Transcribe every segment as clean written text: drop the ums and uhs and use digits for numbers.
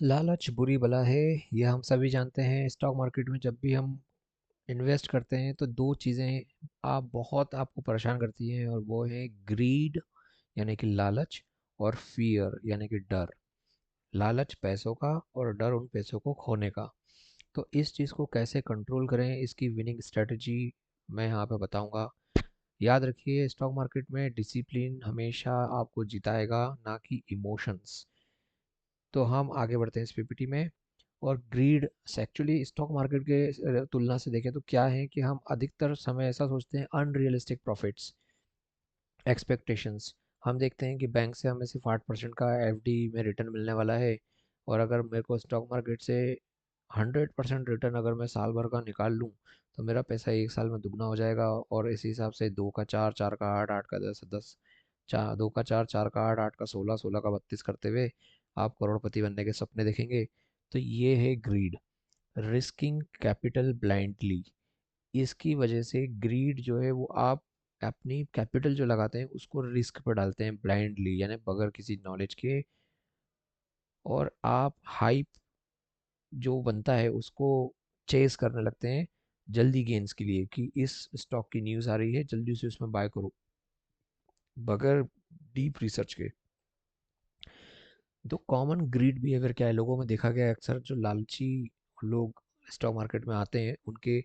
लालच बुरी बला है, ये हम सभी जानते हैं। स्टॉक मार्केट में जब भी हम इन्वेस्ट करते हैं तो दो चीज़ें आप बहुत आपको परेशान करती हैं, और वो है ग्रीड यानी कि लालच, और फियर यानी कि डर। लालच पैसों का और डर उन पैसों को खोने का। तो इस चीज़ को कैसे कंट्रोल करें, इसकी विनिंग स्ट्रेटजी मैं यहाँ पे बताऊंगा। याद रखिए, स्टॉक मार्केट में डिसिप्लिन हमेशा आपको जिताएगा, ना कि इमोशंस। तो हम आगे बढ़ते हैं इस पीपीटी में। और ग्रीड एक्चुअली स्टॉक मार्केट के तुलना से देखें तो क्या है कि हम अधिकतर समय ऐसा सोचते हैं अनरियलिस्टिक प्रॉफिट्स, एक्सपेक्टेशंस। हम देखते हैं कि बैंक से हमें सिर्फ 8% का एफडी में रिटर्न मिलने वाला है, और अगर मेरे को स्टॉक मार्केट से 100% रिटर्न अगर मैं साल भर का निकाल लूँ तो मेरा पैसा एक साल में दुगना हो जाएगा। और इसी हिसाब से दो का चार, चार का आठ, आठ का दस, दस चार, दो का चार, चार का आठ, आठ का सोलह, सोलह का 32 करते हुए आप करोड़पति बनने के सपने देखेंगे। तो ये है ग्रीड, रिस्किंग कैपिटल ब्लाइंडली। इसकी वजह से ग्रीड जो है वो आप अपनी कैपिटल जो लगाते हैं उसको रिस्क पर डालते हैं ब्लाइंडली, यानी बगैर किसी नॉलेज के। और आप हाइप जो बनता है उसको चेस करने लगते हैं जल्दी गेन्स के लिए, कि इस स्टॉक की न्यूज़ आ रही है जल्दी से उसमें बाय करो, बगैर डीप रिसर्च के। तो कॉमन ग्रीड बिहेवियर क्या है लोगों में देखा गया है, अक्सर जो लालची लोग स्टॉक मार्केट में आते हैं उनके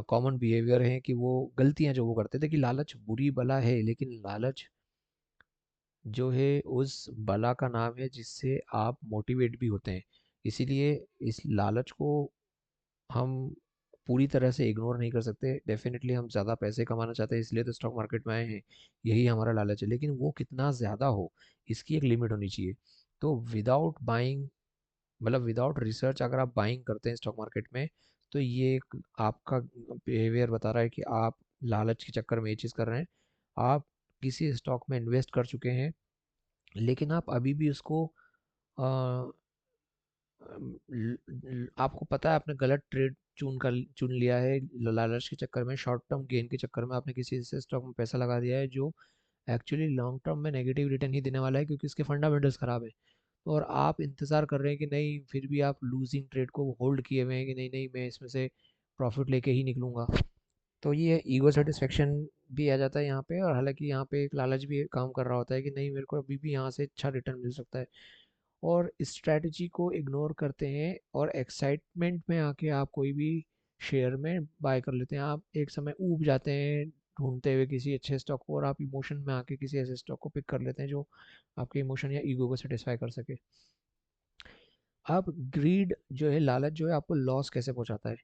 कॉमन बिहेवियर है कि वो गलतियां जो वो करते थे, कि लालच बुरी बला है, लेकिन लालच जो है उस बला का नाम है जिससे आप मोटिवेट भी होते हैं। इसीलिए इस लालच को हम पूरी तरह से इग्नोर नहीं कर सकते। डेफिनेटली हम ज़्यादा पैसे कमाना चाहते हैं, इसलिए तो स्टॉक मार्केट में आए हैं, यही हमारा लालच है। लेकिन वो कितना ज़्यादा हो, इसकी एक लिमिट होनी चाहिए। तो विदाउट बाइंग, मतलब विदाउट रिसर्च अगर आप बाइंग करते हैं स्टॉक मार्केट में, तो ये एक आपका बिहेवियर बता रहा है कि आप लालच के चक्कर में ये चीज़ कर रहे हैं। आप किसी स्टॉक में इन्वेस्ट कर चुके हैं, लेकिन आप अभी भी उसको आपको पता है आपने गलत ट्रेड चुन लिया है। लालच के चक्कर में, शॉर्ट टर्म गेन के चक्कर में आपने किसी ऐसे स्टॉक में पैसा लगा दिया है जो एक्चुअली लॉन्ग टर्म में नेगेटिव रिटर्न ही देने वाला है, क्योंकि उसके फंडामेंटल्स खराब है। और आप इंतज़ार कर रहे हैं कि नहीं, फिर भी आप लूजिंग ट्रेड को होल्ड किए हुए हैं कि नहीं नहीं मैं इसमें से प्रॉफिट लेके ही निकलूंगा। तो ये ईगो सेटिस्फेक्शन भी आ जाता है यहाँ पे, और हालांकि यहाँ पे एक लालच भी काम कर रहा होता है कि नहीं, मेरे को अभी भी यहाँ से अच्छा रिटर्न मिल सकता है। और स्ट्रैटेजी को इग्नोर करते हैं, और एक्साइटमेंट में आके आप कोई भी शेयर में बाय कर लेते हैं। आप एक समय ऊब जाते हैं ढूंढते हुए किसी अच्छे स्टॉक को, और आप इमोशन में आके किसी ऐसे स्टॉक को पिक कर लेते हैं जो आपके इमोशन या ईगो को सेटिस्फाई कर सके। अब ग्रीड जो है, लालच जो है, आपको लॉस कैसे पहुंचाता है।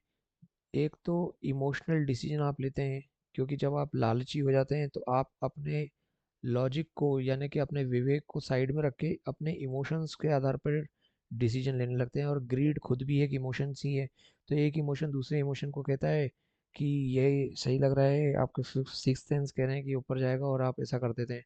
एक तो इमोशनल डिसीजन आप लेते हैं, क्योंकि जब आप लालची हो जाते हैं तो आप अपने लॉजिक को यानी कि अपने विवेक को साइड में रख के अपने इमोशंस के आधार पर डिसीजन लेने लगते हैं। और ग्रीड खुद भी एक इमोशंस ही है। तो एक इमोशन दूसरे इमोशन को कहता है कि ये सही लग रहा है, आपके फिफ्थ सिक्स सेंस कह रहे हैं कि ऊपर जाएगा, और आप ऐसा कर देते हैं।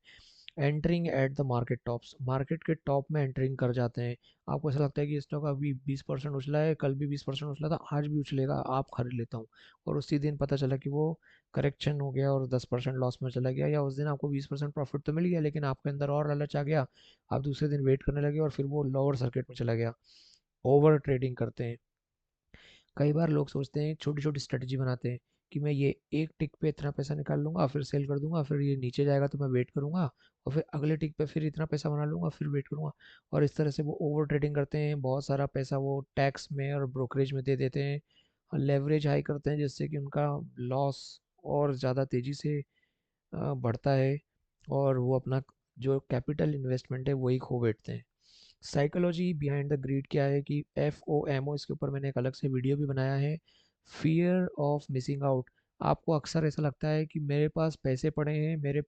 Entering at the market tops, market के टॉप में एंटरिंग कर जाते हैं। आपको ऐसा लगता है कि स्टॉक अभी 20% उछला है, कल भी 20% उछला था, आज भी उछलेगा, आप खरीद लेता हूँ। और उसी दिन पता चला कि वो करेक्शन हो गया और 10% लॉस में चला गया, या उस दिन आपको 20% प्रॉफिट तो मिल गया, लेकिन आपके अंदर और लालच आ गया, आप दूसरे दिन वेट करने लगे और फिर वो लोअर सर्किट में चला गया। ओवर ट्रेडिंग करते हैं। कई बार लोग सोचते हैं, छोटी छोटी स्ट्रेटजी बनाते हैं कि मैं ये एक टिक पे इतना पैसा निकाल लूंगा, फिर सेल कर दूंगा, फिर ये नीचे जाएगा तो मैं वेट करूंगा, और फिर अगले टिक पे फिर इतना पैसा बना लूंगा, फिर वेट करूंगा। और इस तरह से वो ओवर ट्रेडिंग करते हैं, बहुत सारा पैसा वो टैक्स में और ब्रोकरेज में दे देते हैं, और लेवरेज हाई करते हैं, जिससे कि उनका लॉस और ज़्यादा तेज़ी से बढ़ता है, और वो अपना जो कैपिटल इन्वेस्टमेंट है वही खो बैठते हैं। साइकोलॉजी बिहाइंड द ग्रीड क्या है, कि FOMO, इसके ऊपर मैंने एक अलग से वीडियो भी बनाया है। Fear of missing out. आपको अक्सर ऐसा लगता है कि मेरे पास पैसे पड़े हैं, मेरे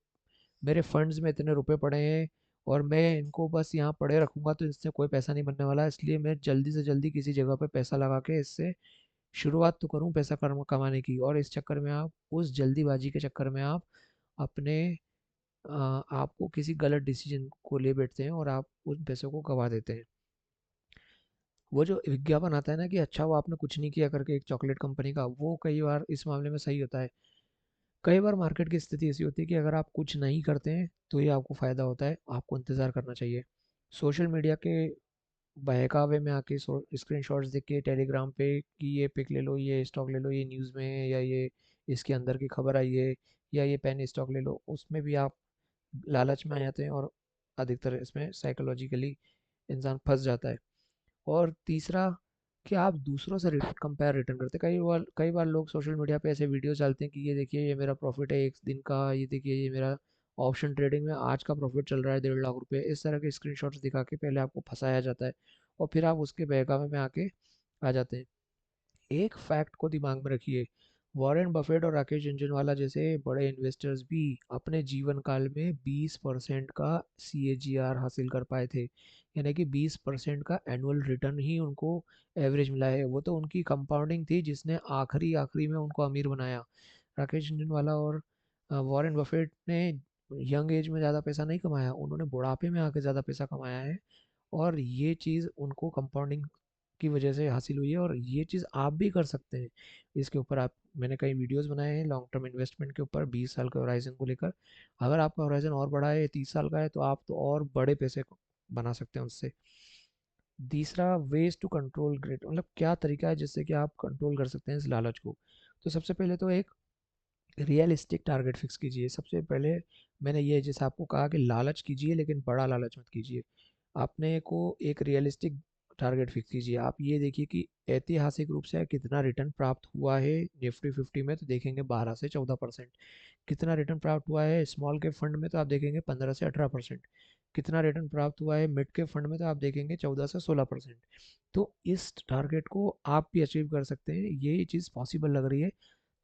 मेरे फंड्स में इतने रुपए पड़े हैं, और मैं इनको बस यहाँ पड़े रखूंगा तो इससे कोई पैसा नहीं बनने वाला, इसलिए मैं जल्दी से जल्दी किसी जगह पे पैसा लगा के इससे शुरुआत तो करूँ पैसा कमाने की। और इस चक्कर में आप, उस जल्दीबाजी के चक्कर में आप अपने आपको किसी गलत डिसीजन को ले बैठते हैं, और आप उन पैसों को गवा देते हैं। वो जो विज्ञापन आता है ना कि अच्छा वो आपने कुछ नहीं किया करके, एक चॉकलेट कंपनी का, वो कई बार इस मामले में सही होता है। कई बार मार्केट की स्थिति ऐसी होती है कि अगर आप कुछ नहीं करते हैं तो ये आपको फ़ायदा होता है, आपको इंतज़ार करना चाहिए। सोशल मीडिया के बहकावे में आके स्क्रीनशॉट्स देख के टेलीग्राम पे कि ये पिक ले लो, ये स्टॉक ले लो, ये न्यूज़ में है, या ये इसके अंदर की खबर आई है, या ये पेन स्टॉक ले लो, उसमें भी आप लालच में आ जाते हैं और अधिकतर इसमें साइकोलॉजिकली इंसान फंस जाता है। और तीसरा कि आप दूसरों से कंपेयर रिटर्न करते हैं। कई बार लोग सोशल मीडिया पे ऐसे वीडियोस डालते हैं कि ये देखिए ये मेरा प्रॉफिट है एक दिन का, ये देखिए ये मेरा ऑप्शन ट्रेडिंग में आज का प्रॉफिट चल रहा है 1.5 लाख रुपए, इस तरह के स्क्रीनशॉट्स दिखा के पहले आपको फंसाया जाता है और फिर आप उसके बहकावे में आके आ जाते हैं। एक फैक्ट को दिमाग में रखिए, वॉरेन बफेट और राकेश झुनझुनवाला जैसे बड़े इन्वेस्टर्स भी अपने जीवन काल में 20% का CAGR हासिल कर पाए थे। यानी कि 20% का एनुअल रिटर्न ही उनको एवरेज मिला है। वो तो उनकी कंपाउंडिंग थी जिसने आखिरी आखिरी में उनको अमीर बनाया। राकेश झुनझुनवाला और वॉरेन बफेट ने यंग एज में ज़्यादा पैसा नहीं कमाया, उन्होंने बुढ़ापे में आके ज़्यादा पैसा कमाया है। और ये चीज़ उनको कंपाउंडिंग की वजह से हासिल हुई है, और ये चीज़ आप भी कर सकते हैं। इसके ऊपर आप मैंने कई वीडियोस बनाए हैं लॉन्ग टर्म इन्वेस्टमेंट के ऊपर 20 साल के होराइजन को लेकर। अगर आपका होराइजन और बड़ा है, 30 साल का है, तो आप तो और बड़े पैसे बना सकते हैं उससे। तीसरा, वेज टू कंट्रोल ग्रेट, मतलब क्या तरीका है जिससे कि आप कंट्रोल कर सकते हैं इस लालच को। तो सबसे पहले तो एक रियलिस्टिक टारगेट फिक्स कीजिए। सबसे पहले मैंने ये जैसे आपको कहा कि लालच कीजिए लेकिन बड़ा लालच मत कीजिए। आपने को एक रियलिस्टिक टारगेट फिक्स कीजिए। आप ये देखिए कि ऐतिहासिक रूप से कितना रिटर्न प्राप्त हुआ है निफ्टी 50 में, तो देखेंगे 12 से 14%। कितना रिटर्न प्राप्त हुआ है स्मॉल कैप फंड में, तो आप देखेंगे 15 से 18%। कितना रिटर्न प्राप्त हुआ है मिड कैप फंड में, तो आप देखेंगे 14 से 16%। तो इस टारगेट को आप भी अचीव कर सकते हैं, ये चीज़ पॉसिबल लग रही है।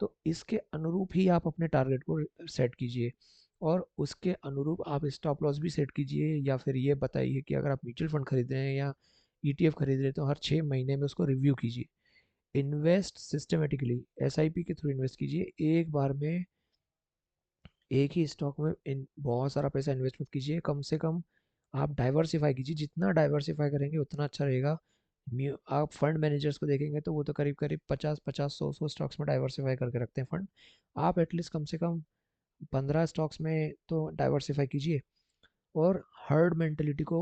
तो इसके अनुरूप ही आप अपने टारगेट को सेट कीजिए, और उसके अनुरूप आप स्टॉप लॉस भी सेट कीजिए। या फिर ये बताइए कि अगर आप म्यूचुअल फंड खरीद रहे हैं या ETF खरीद रहे हैं, तो हर 6 महीने में उसको रिव्यू कीजिए। इन्वेस्ट सिस्टमेटिकली, SIP के थ्रू इन्वेस्ट कीजिए। एक बार में एक ही स्टॉक में इन बहुत सारा पैसा इन्वेस्ट मत कीजिए। कम से कम आप डाइवर्सिफाई कीजिए, जितना डाइवर्सिफाई करेंगे उतना अच्छा रहेगा। आप फंड मैनेजर्स को देखेंगे तो वो तो करीब करीब 50-50 100 स्टॉक्स में डाइवर्सिफाई करके रखते हैं फंड। आप एटलीस्ट कम से कम 15 स्टॉक्स में तो डाइवर्सिफाई कीजिए। और हर्ड मेंटेलिटी को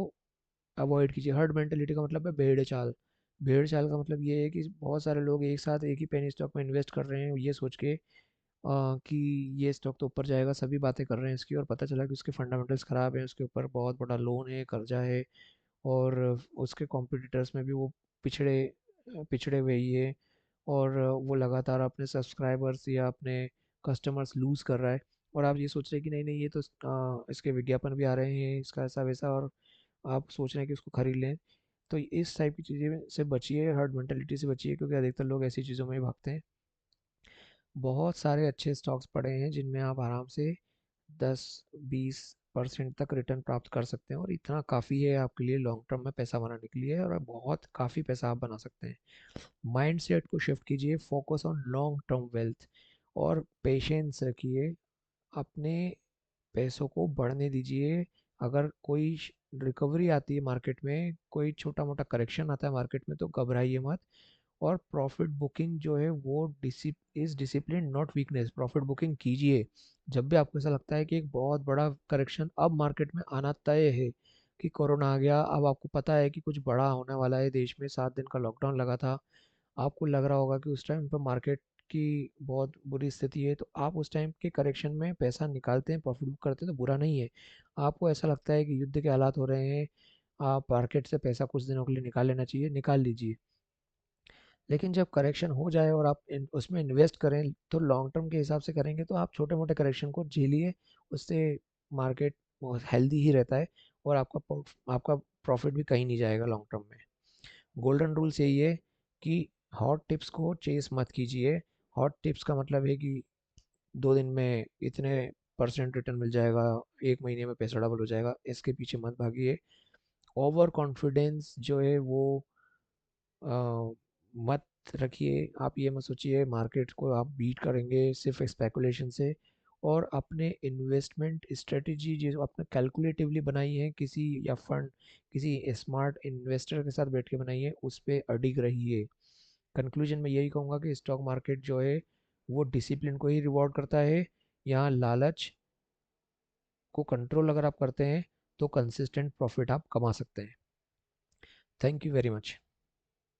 अवॉइड कीजिए। हर्ड मेंटेलिटी का मतलब है भेड़ चाल। भेड़ चाल का मतलब ये है कि बहुत सारे लोग एक साथ एक ही पेनी स्टॉक में इन्वेस्ट कर रहे हैं, ये सोच के कि ये स्टॉक तो ऊपर जाएगा, सभी बातें कर रहे हैं इसकी, और पता चला कि उसके फंडामेंटल्स ख़राब हैं, उसके ऊपर बहुत बड़ा लोन है, कर्जा है, और उसके कॉम्पिटिटर्स में भी वो पिछड़े पिछड़े हुए ही है। और वो लगातार अपने सब्सक्राइबर्स या अपने कस्टमर्स लूज़ कर रहा है। और आप ये सोच रहे हैं कि नहीं नहीं ये तो इसके विज्ञापन भी आ रहे हैं, इसका ऐसा वैसा, और आप सोच रहे हैं कि उसको खरीद लें। तो इस टाइप की चीज़ें से बचिए, हर्ड मेंटेलिटी से बचिए, क्योंकि अधिकतर लोग ऐसी चीज़ों में ही भागते हैं। बहुत सारे अच्छे स्टॉक्स पड़े हैं जिनमें आप आराम से 10-20% तक रिटर्न प्राप्त कर सकते हैं, और इतना काफ़ी है आपके लिए लॉन्ग टर्म में पैसा बनाने के लिए, और आप बहुत काफ़ी पैसा आप बना सकते हैं। माइंड सेट को शिफ्ट कीजिए, focus on long term wealth, और पेशेंस रखिए। अपने पैसों को बढ़ने दीजिए। अगर कोई रिकवरी आती है मार्केट में, कोई छोटा मोटा करेक्शन आता है मार्केट में, तो घबराइए मत। और प्रॉफिट बुकिंग जो है वो is discipline not weakness. Profit booking कीजिए जब भी आपको ऐसा लगता है कि एक बहुत बड़ा करेक्शन अब मार्केट में आना तय है, कि कोरोना आ गया, अब आपको पता है कि कुछ बड़ा होने वाला है, देश में 7 दिन का लॉकडाउन लगा था। आपको लग रहा होगा कि उस टाइम पर मार्केट की बहुत बुरी स्थिति है, तो आप उस टाइम के करेक्शन में पैसा निकालते हैं, प्रॉफिट बुक करते हैं, तो बुरा नहीं है। आपको ऐसा लगता है कि युद्ध के हालात हो रहे हैं, आप मार्केट से पैसा कुछ दिनों के लिए निकाल लेना चाहिए, निकाल लीजिए। लेकिन जब करेक्शन हो जाए और आप उसमें इन्वेस्ट करें, तो लॉन्ग टर्म के हिसाब से करेंगे तो आप छोटे मोटे करेक्शन को झेलिए। उससे मार्केट हेल्दी ही रहता है, और आपका प्रॉफिट भी कहीं नहीं जाएगा लॉन्ग टर्म में। गोल्डन रूल्स यही है कि हॉट टिप्स को चेस मत कीजिए। हॉट टिप्स का मतलब है कि 2 दिन में इतने % रिटर्न मिल जाएगा, 1 महीने में पैसा डबल हो जाएगा, इसके पीछे मत भागिए। ओवर कॉन्फिडेंस जो है वो मत रखिए। आप ये मत सोचिए मार्केट को आप बीट करेंगे सिर्फ स्पेकुलेशन से। और अपने इन्वेस्टमेंट स्ट्रेटजी जो आपने कैलकुलेटिवली बनाई है, किसी या फंड किसी स्मार्ट इन्वेस्टर के साथ बैठ के बनाई है, उस पर अडिग रहिए। कंक्लूजन में यही कहूँगा कि स्टॉक मार्केट जो है वो डिसिप्लिन को ही रिवॉर्ड करता है। यहाँ लालच को कंट्रोल अगर आप करते हैं, तो कंसिस्टेंट प्रॉफिट आप कमा सकते हैं। Thank you very much.